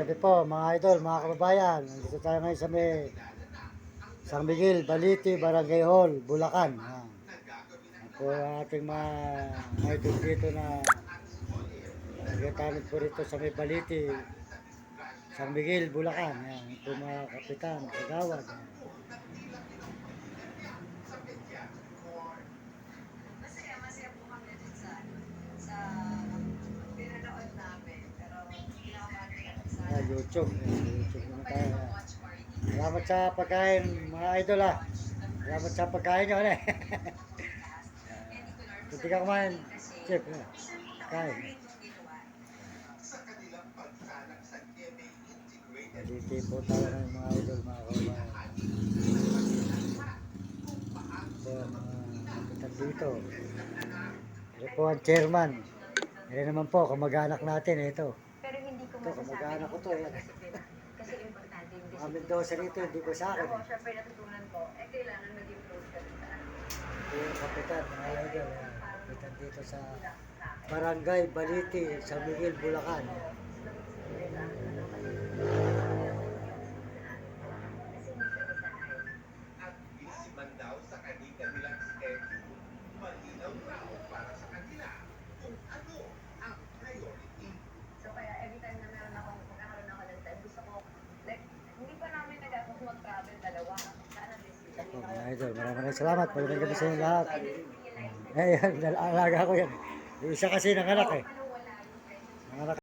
gabi po mga idol, mga kababayan. Nandito tayo ngayon sa may San Miguel, Baliti, Barangay Hall, Bulacan. Yan. Yan po ang ating mga idol dito na nagatanod po rito sa may Baliti, San Miguel, Bulacan. Yan po mga kapitan, kagawad. Yan. Masaya po kami dun sa pinanood namin. Pero pinakabahan kami sa Yan, YouTube. Yan, YouTube naman tayo. Yan. watch party. Salamat sa pagkain mga idol ah. Salamat sa pagkain nyo. Ano? Hindi ka kumain, chef. Kain. Baliti po tayo ng mga idol, mga kababayan. Po, mga kapitan dito. Ito po ang chairman. Ito naman po, kamag-anak natin. Ito. Pero hindi ko Ito, kamag-anak ko to. Yan. Kasi importante yung Mga Mendoza rito, hindi ko sa akin. Ako, syempre natutunan ko, kailangan mag-improve ka sa Ito yung kapitan, mga idol. Yan. Kapitan dito sa Barangay Baliti, San Miguel, Bulacan. At busy man daw sa kanilang schedule, malinaw raw para sa kanila kung ano ang priority. So kaya every time na magkakaroon ako ng time, gusto ko, like, hindi pa namin nagagawang mag-travel dalawa. Sana this year. Ako, mga idol, maraming salamat. Magandang gabi sa inyo lahat. Ayan, alaga ko yan. Yung isa kasi ng anak eh.